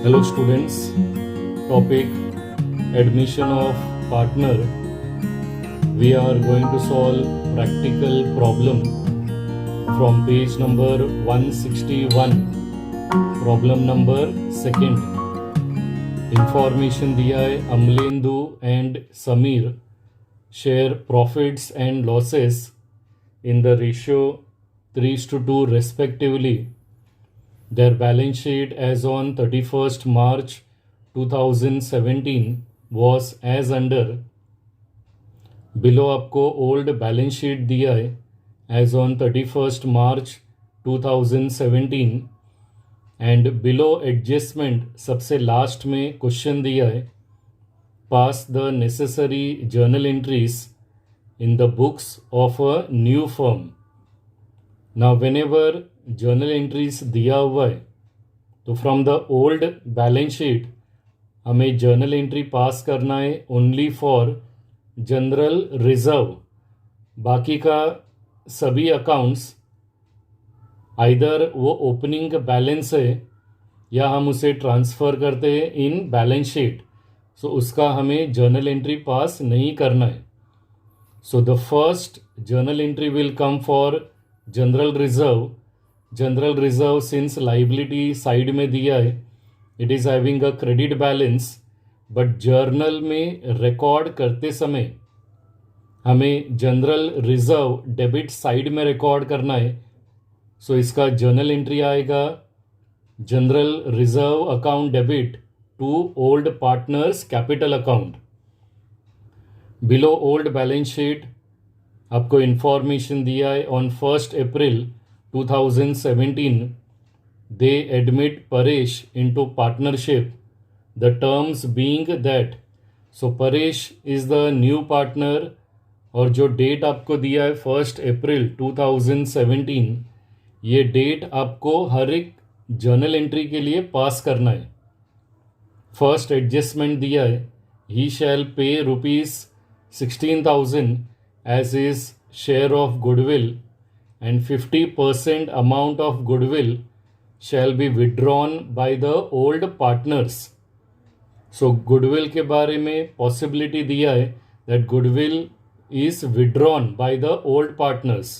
Hello students, topic admission of partner. We are going to solve practical problem from page number 161. Problem number second. Information दिया है Amalendu and Samir share profits and losses in the ratio 3:2 respectively. Their balance sheet as on 31st March 2017 was as under. Below आपको old balance sheet दिया है as on 31st March 2017 and below adjustment सबसे last में question दिया है pass the necessary journal entries in the books of a new firm. Now whenever journal entries दिया हुआ है तो from the old balance sheet हमें जर्नल एंट्री पास करना है ओनली फॉर जनरल रिजर्व. बाकी का सभी अकाउंट्स आइदर वो ओपनिंग बैलेंस है या हम उसे ट्रांसफ़र करते हैं इन बैलेंस शीट, सो उसका हमें जर्नल एंट्री पास नहीं करना है. So the first journal entry will come for general reserve. General reserve since liability side में दिया है it is having a credit balance, but journal में रिकॉर्ड करते समय हमें जनरल रिजर्व डेबिट साइड में रिकॉर्ड करना है. सो इसका जर्नल एंट्री आएगा general reserve account debit to old partners capital account. Below old balance sheet आपको इंफॉर्मेशन दिया है on 1 April 2017 they admit Paresh into partnership, the terms being that so Paresh is the new partner और जो date आपको दिया है 1 April 2017 ये date आपको हर एक जर्नल एंट्री के लिए पास करना है. फर्स्ट एडजस्टमेंट दिया है he shall pay ₹16,000 as is share of goodwill and 50% amount of goodwill shall be withdrawn by the old partners. So goodwill के बारे में possibility दिया है that goodwill is withdrawn by the old partners.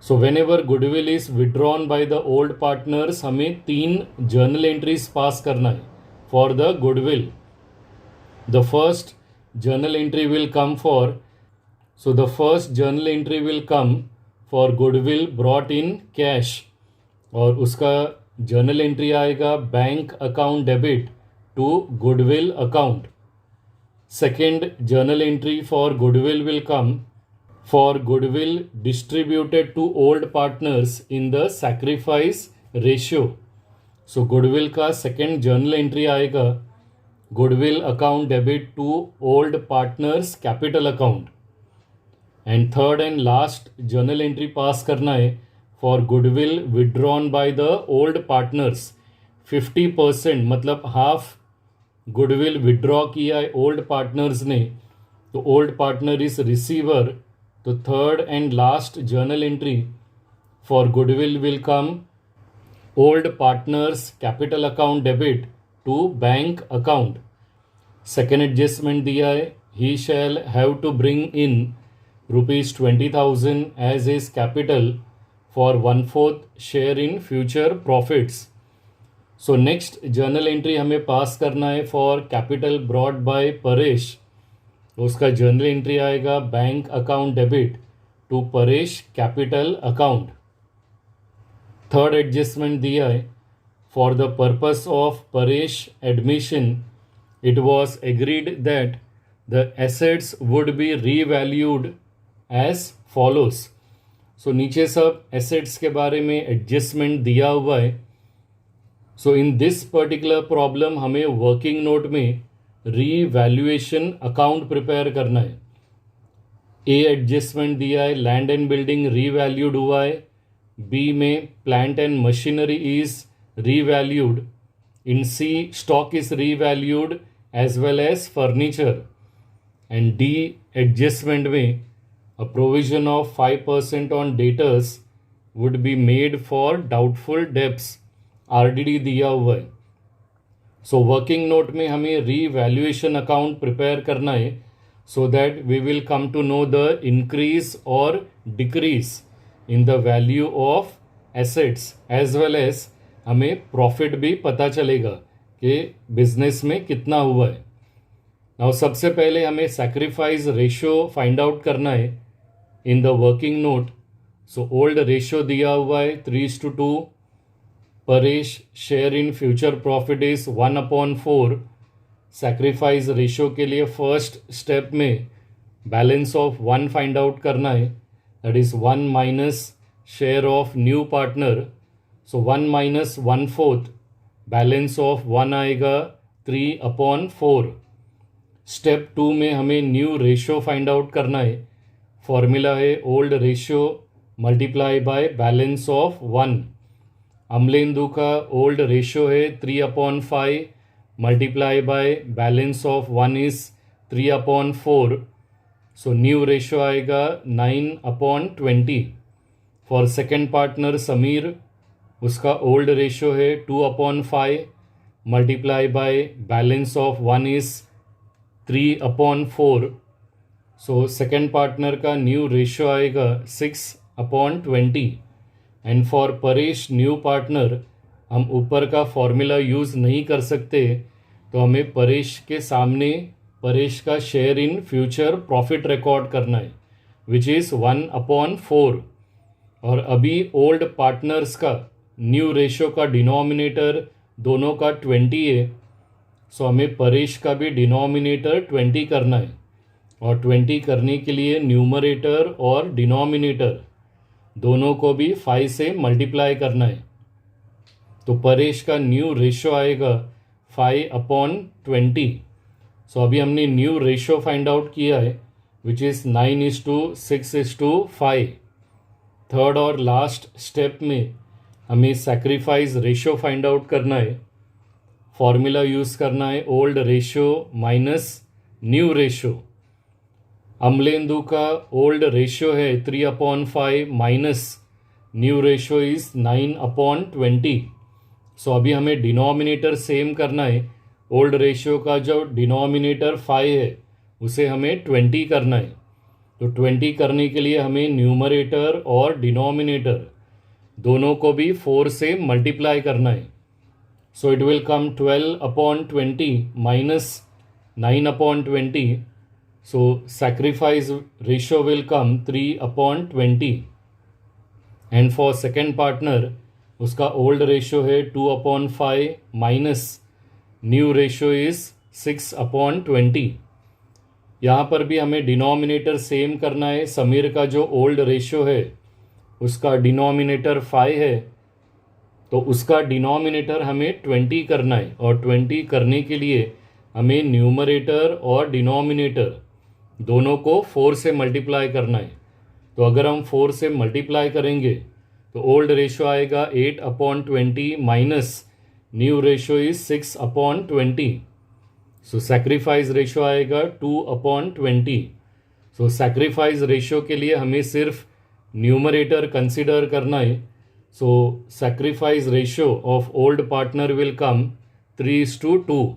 So whenever goodwill is withdrawn by the old partners हमें 3 journal entries पास करना है for the goodwill. The first journal entry will come for, so the first journal entry will come for goodwill brought in cash और उसका journal entry आएगा bank account debit to goodwill account. Second journal entry for goodwill will come for goodwill distributed to old partners in the sacrifice ratio. So goodwill का second journal entry आएगा goodwill account debit to old partners capital account. And third and last journal entry pass करना है for goodwill withdrawn by the old partners. 50% मतलब half goodwill withdraw किया है old partners ने, तो old partner is receiver. तो third and last journal entry for goodwill will come old partners capital account debit to bank account. Second adjustment दिया है he shall have to bring in ₹20,000 as his capital for 1/4 share in future profits. So next journal entry हमें पास करना है for capital brought by Paresh. उसका journal entry आएगा bank account debit to Paresh capital account. Third adjustment दिया है for the purpose of Paresh admission it was agreed that the assets would be revalued as follows. सो नीचे सब assets के बारे में adjustment दिया हुआ है. सो इन दिस पर्टिकुलर प्रॉब्लम हमें वर्किंग नोट में रीवैल्यूएशन अकाउंट प्रिपेयर करना है. ए एडजस्टमेंट दिया है लैंड एंड बिल्डिंग रीवैल्यूड हुआ है. बी में plant and machinery is revalued. In C stock is revalued as well as furniture. And D adjustment में a provision of 5% on debtors would be made for doubtful debts. RDD दिया हुआ है. So working note में हमें revaluation account prepare करना है so that we will come to know the increase और decrease in the value of assets as well as हमें profit भी पता चलेगा कि बिजनेस में कितना हुआ है. नाउ सबसे पहले हमें सैक्रिफाइस रेशियो फाइंड आउट करना है in the working note. So old ratio दिया हुआ है 3:2. Paresh share in future profit is 1/4. Sacrifice ratio के लिए फर्स्ट स्टेप में बैलेंस ऑफ 1 फाइंड आउट करना है. That is 1 minus share of new partner. So 1 minus 1/4. Balance of 1 आएगा 3/4. Step 2 में हमें न्यू रेशियो फाइंड आउट करना है. फॉर्मूला है old ratio multiply by balance of 1. Amalendu का ओल्ड रेशियो है 3/5 multiply by balance of 1 is 3/4. So new ratio आएगा 9/20. For second partner Sameer, उसका ओल्ड रेशियो है 2/5 multiply by balance of 1 is 3/4. So second partner का new ratio आएगा 6/20. And for Paresh new partner हम ऊपर का फॉर्मूला यूज़ नहीं कर सकते, तो हमें परेश के सामने परेश का share in future profit record करना है विच इज़ 1/4. और अभी ओल्ड पार्टनर्स का न्यू रेशियो का डिनोमिनेटर दोनों का 20 है. सो हमें परेश का भी डिनोमिनेटर 20 करना है. और 20 करने के लिए न्यूमरेटर और डिनोमिनेटर दोनों को भी 5 से मल्टीप्लाई करना है. तो परेश का न्यू रेशियो आएगा 5/20. सो अभी हमने न्यू रेशियो फाइंड आउट किया है विच इज़ 9:6:5. थर्ड और लास्ट स्टेप में हमें सैक्रिफाइस रेशियो फाइंड आउट करना है. फॉर्मूला यूज़ करना है old ratio minus new ratio. Amalendu का ओल्ड रेशियो है 3/5 minus new ratio is 9/20. So अभी हमें डिनोमिनेटर सेम करना है. ओल्ड रेशियो का जो डिनोमिनेटर 5 है उसे हमें 20 करना है. तो 20 करने के लिए हमें न्यूमरेटर और डिनोमिनेटर दोनों को भी 4 से मल्टीप्लाई करना है. So it will come 12/20 minus 9/20. So sacrifice ratio will come 3/20. And for second partner उसका old ratio है 2/5 माइनस न्यू रेशियो इज 6/20. यहाँ पर भी हमें डिनोमिनेटर सेम करना है. समीर का जो ओल्ड रेशियो है उसका डिनोमिनेटर 5 है, तो उसका डिनोमिनेटर हमें 20 करना है. और 20 करने के लिए हमें न्यूमरेटर और डिनोमिनेटर दोनों को 4 से मल्टीप्लाई करना है. तो अगर हम 4 से मल्टीप्लाई करेंगे तो ओल्ड रेशियो आएगा 8/20 minus new ratio is 6/20. So sacrifice ratio आएगा 2/20. सो सैक्रिफाइस रेशियो के लिए हमें सिर्फ न्यूमरेटर कंसिडर करना है. So sacrifice ratio of old partner will come 3:2.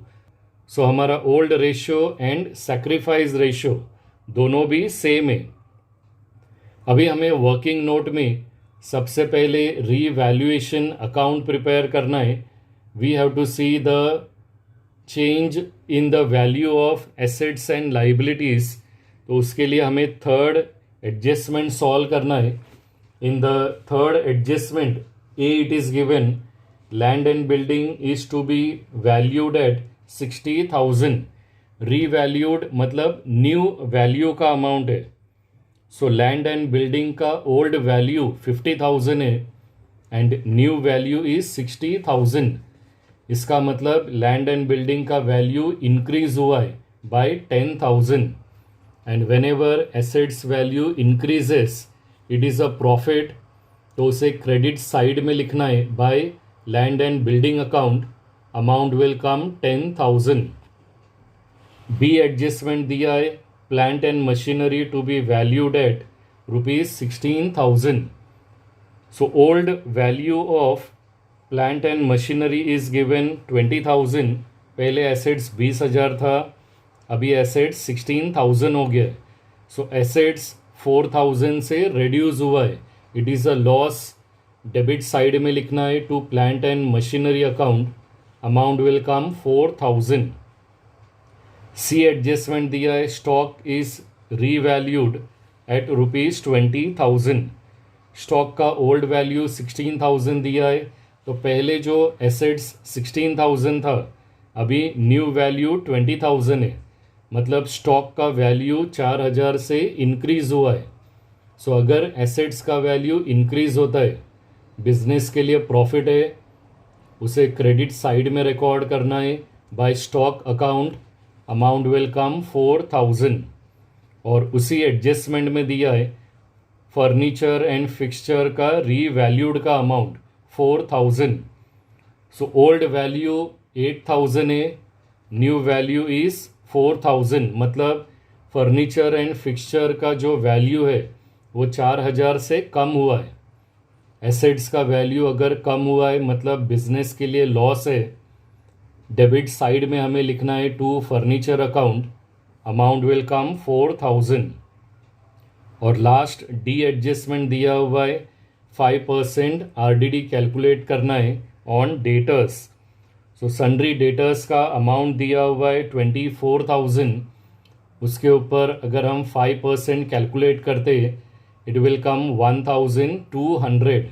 So हमारा old ratio and sacrifice ratio दोनों भी सेम है. अभी हमें वर्किंग नोट में सबसे पहले रीवैल्यूएशन अकाउंट प्रिपेयर करना है. We have to see the change in the value of assets and liabilities. तो उसके लिए हमें थर्ड एडजस्टमेंट सॉल्व करना है. In the third adjustment A it is given land and building is to be valued at 60,000. Revalued मतलब new value का amount है. So land and building का ओल्ड वैल्यू 50,000 है एंड न्यू वैल्यू इज 60,000. इसका मतलब land and building का value increase हुआ है by 10,000. And whenever assets value increases it is a profit. तो उसे क्रेडिट साइड में लिखना है by land and building account. Amount will come 10,000. B adjustment दिया है plant and machinery to be valued at ₹16,000. So old value of plant and machinery is given 20,000 पहले assets 20,000 था, अभी एसेट्स 16,000 हो गया है. सो एसेट्स 4,000 से रिड्यूस हुआ है. It is a loss. Debit side में लिखना है to plant and machinery account, amount will come 4,000. C adjustment दिया है, stock is revalued at ₹20,000. Stock का ओल्ड वैल्यू 16,000 दिया है, तो पहले जो एसेट्स 16,000 था, अभी न्यू वैल्यू 20,000 है. मतलब स्टॉक का वैल्यू 4,000 से इंक्रीज हुआ है. सो अगर एसेट्स का वैल्यू इंक्रीज होता है, बिजनेस के लिए प्रॉफिट है, उसे क्रेडिट साइड में रिकॉर्ड करना है by stock account, amount will come 4,000. और उसी एडजस्टमेंट में दिया है फर्नीचर एंड फिक्सचर का रीवैल्यूड का अमाउंट 4,000. सो ओल्ड वैल्यू 8,000 है, न्यू वैल्यू इज़ 4,000. मतलब फर्नीचर एंड फिक्सचर का जो वैल्यू है वो 4,000 से कम हुआ है. एसेट्स का वैल्यू अगर कम हुआ है मतलब बिजनेस के लिए लॉस है. डेबिट साइड में हमें लिखना है to furniture account, amount will come 4,000. और लास्ट डी एडजस्टमेंट दिया हुआ है 5% RDD कैलकुलेट करना है on debtors. So sundry debtors का अमाउंट दिया हुआ है 24,000. उसके ऊपर अगर हम 5% कैलकुलेट करते इट विल कम 1,200.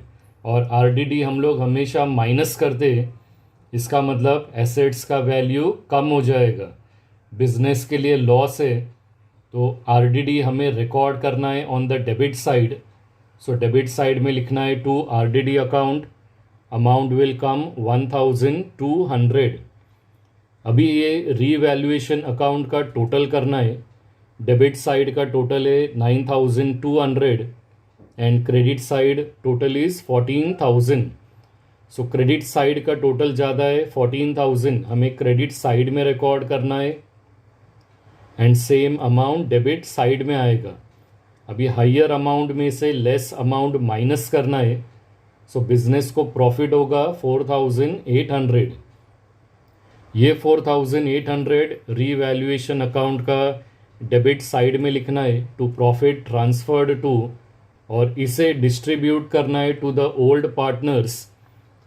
और RDD हम लोग हमेशा माइनस करते, इसका मतलब एसेट्स का वैल्यू कम हो जाएगा. बिजनेस के लिए लॉस है, तो RDD हमें रिकॉर्ड करना है on the debit side. So debit side में लिखना है to RDD account, amount will come 1,200. अभी ये रीवैल्यूएशन अकाउंट का टोटल करना है. डेबिट साइड का टोटल है 9,200 and credit side total is 14,000. So credit side का टोटल ज़्यादा है 14,000, हमें क्रेडिट साइड में रिकॉर्ड करना है and same amount debit side में आएगा. अभी हाइयर अमाउंट में से लेस अमाउंट माइनस करना है. सो बिजनेस को प्रॉफिट होगा 4,800. ये 4,800 रीवैल्यूएशन अकाउंट का डेबिट साइड में लिखना है टू प्रॉफिट ट्रांसफर्ड टू, और इसे डिस्ट्रीब्यूट करना है to the old partners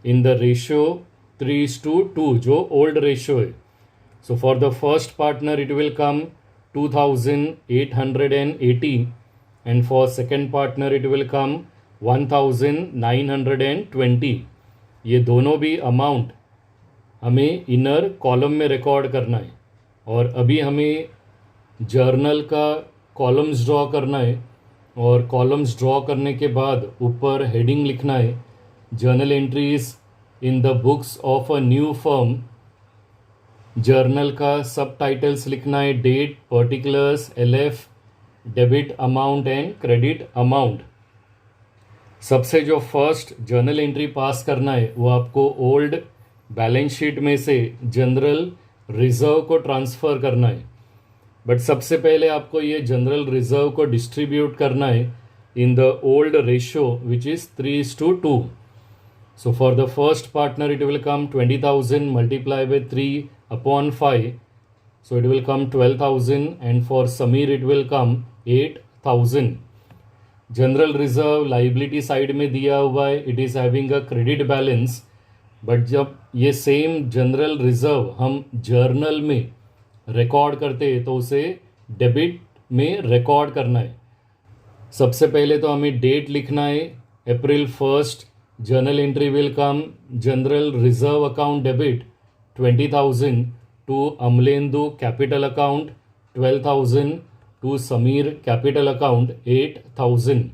in the ratio 3:2 जो ओल्ड रेशियो है. So for the first partner it will come 2,880 and for second partner it will come 1,920. ये दोनों भी अमाउंट हमें इनर कॉलम में रिकॉर्ड करना है. और अभी हमें जर्नल का कॉलम्स ड्रॉ करना है. और कॉलम्स ड्रॉ करने के बाद ऊपर हेडिंग लिखना है journal entries in the books of a new firm. Journal का सब टाइटल्स लिखना है date, particulars, LF, debit amount and credit amount. सबसे जो फर्स्ट जर्नल एंट्री पास करना है वो आपको ओल्ड बैलेंस शीट में से जनरल रिजर्व को ट्रांसफ़र करना है. बट सबसे पहले आपको ये जनरल रिजर्व को डिस्ट्रीब्यूट करना है in the old ratio which is 3:2. So for the first partner it will come 20,000 multiply by 3/5. So it will come 12,000 and for Samir it will come 8,000. General reserve liability side में दिया हुआ है, it is having a credit balance. But जब ये same general reserve हम journal में record करते हैं तो उसे डेबिट में रिकॉर्ड करना है. सबसे पहले तो हमें डेट लिखना है April 1st. Journal entry will come general reserve account debit 20,000 to Amlendu capital account 12,000 to Samir capital account 8,000.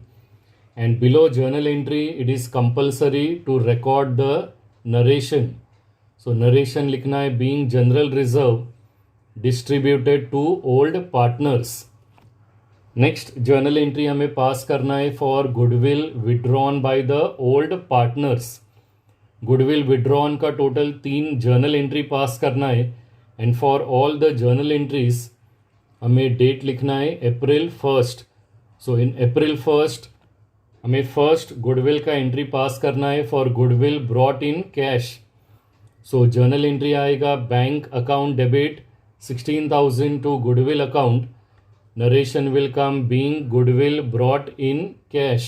And below journal entry it is compulsory to record the narration. So narration लिखना है being general reserve distributed to old partners. Next journal entry हमें पास करना है for goodwill withdrawn by the old partners. Goodwill withdrawn का total 3 journal entry pass करना है. And for all the journal entries हमें date लिखना है April 1st. So in April 1st हमें फर्स्ट गुडविल का एंट्री पास करना है for goodwill brought in cash. So journal entry आएगा bank account debit 16,000 to goodwill account. Narration will come being goodwill brought in cash.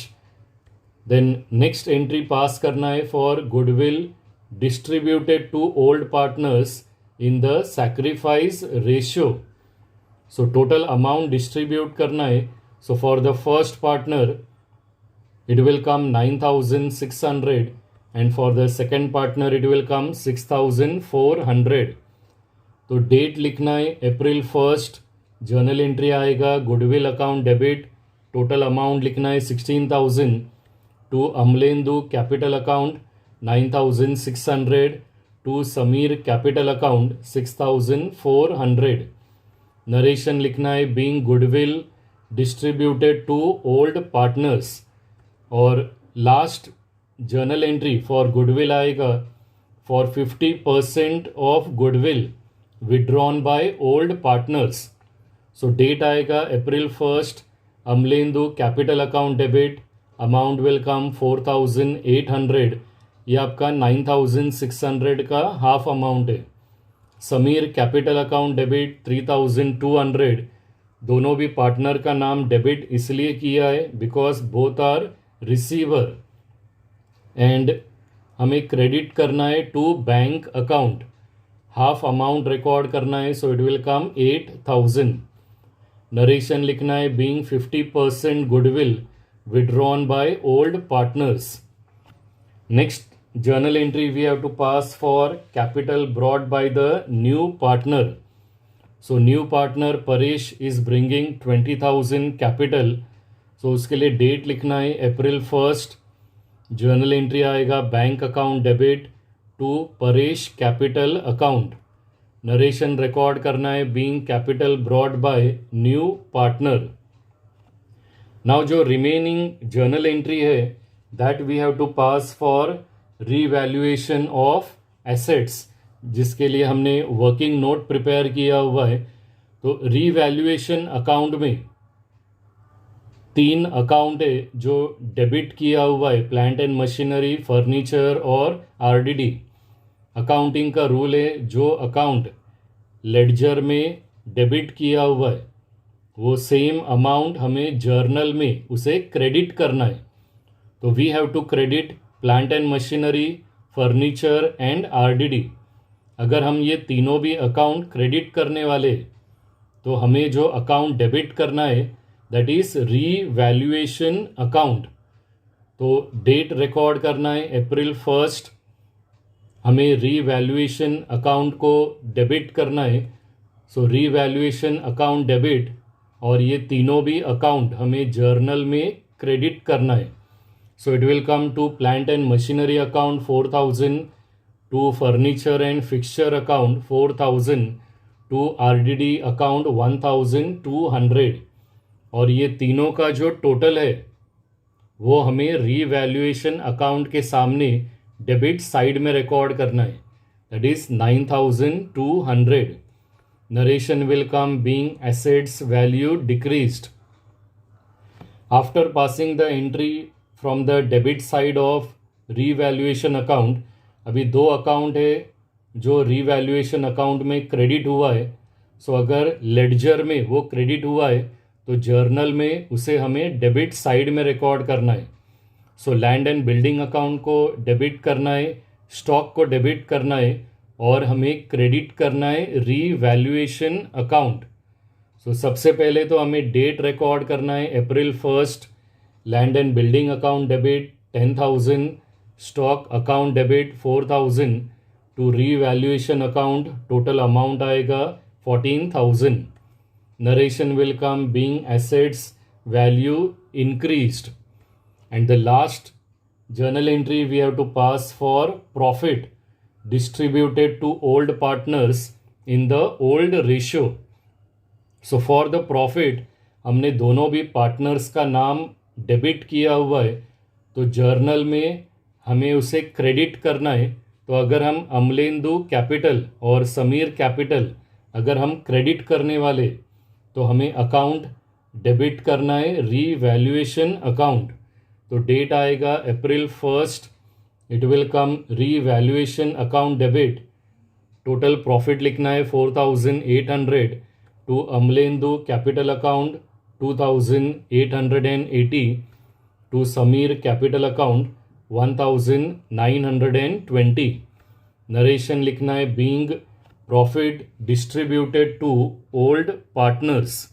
Then next entry pass करना है for goodwill distributed to old partners in the sacrifice ratio. So total amount distribute करना है. So for the first partner it will come 9,600 and for the second partner it will come 6,400. तो date लिखना है April 1. Journal entry आएगा goodwill account debit, total amount लिखना है 16,000 to Amalendu capital account 9,600 to Sameer capital account 6,400. Narration लिखना है being goodwill distributed to old partners. और last journal entry for goodwill आएगा for 50% of goodwill withdrawn by old partners. So date आएगा April 1. Amalendu capital account debit, amount will come 4,800. ये आपका 9,600 का half amount है. Sameer capital account debit 3,200. दोनों भी partner का नाम डेबिट इसलिए किया है because both are receiver. And हमें क्रेडिट करना है to bank account, half amount record करना है. So it will come 8,000. Narration लिखना है being 50% goodwill withdrawn by old partners. Next journal entry we have to pass for capital brought by the new partner. So new partner Paresh is bringing 20,000 capital. So उसके लिए date लिखना है April 1. Journal entry आएगा bank account debit to Paresh capital account. Narration record करना है being capital brought by new partner. Now जो remaining journal entry है that we have to pass for revaluation of assets, जिसके लिए हमने वर्किंग नोट प्रिपेयर किया हुआ है. तो रीवैल्यूएशन अकाउंट में 3 अकाउंट है जो डेबिट किया हुआ है, प्लांट एंड मशीनरी, फर्नीचर और आरडीडी. अकाउंटिंग का रूल है जो अकाउंट लेडजर में डेबिट किया हुआ है वो सेम अमाउंट हमें जर्नल में उसे क्रेडिट करना है. तो we have to credit plant and machinery, furniture and RDD. अगर हम ये तीनों भी अकाउंट क्रेडिट करने वाले तो हमें जो अकाउंट डेबिट करना है दैट इज रीवैल्यूएशन अकाउंट. तो डेट रिकॉर्ड करना है अप्रैल 1. हमें रीवैल्यूएशन अकाउंट को डेबिट करना है. सो रीवैल्यूएशन अकाउंट डेबिट और ये तीनों भी अकाउंट हमें जर्नल में क्रेडिट करना है. So it will come to plant and machinery account 4,000, to furniture and fixture account 4,000, to RDD account 1,200. और ये तीनों का जो टोटल है वो हमें रीवैल्यूएशन अकाउंट के सामने डेबिट साइड में रिकॉर्ड करना है. That is 9,200. Narration will come being assets value decreased. After passing the entry from the debit side of revaluation account, अभी 2 अकाउंट है जो रीवैल्यूएशन अकाउंट में क्रेडिट हुआ है. सो अगर लेडजर में वो क्रेडिट हुआ है तो जर्नल में उसे हमें डेबिट साइड में रिकॉर्ड करना है. So land and building account को डेबिट करना है, स्टॉक को डेबिट करना है और हमें क्रेडिट करना है रीवैल्यूएशन अकाउंट. सो सबसे पहले तो हमें डेट रिकॉर्ड करना है April 1. Land and building account debit 10,000, stock account debit 4,000 to revaluation account. Total amount आएगा 14,000. Narration will come being assets value increased. And the last journal entry we have to pass for profit distributed to old partners in the old ratio. So for the profit हमने दोनों भी partners का नाम debit किया हुआ है तो journal में हमें उसे क्रेडिट करना है. तो अगर हम अमलेंदु कैपिटल और समीर कैपिटल अगर हम क्रेडिट करने वाले तो हमें अकाउंट डेबिट करना है रीवैल्यूएशन अकाउंट. तो डेट आएगा April 1. It will come revaluation account debit, total profit लिखना है 4800 to Amalendu capital account 2880 to Sameer capital account 1920. Narration लिखना है being profit distributed to old partners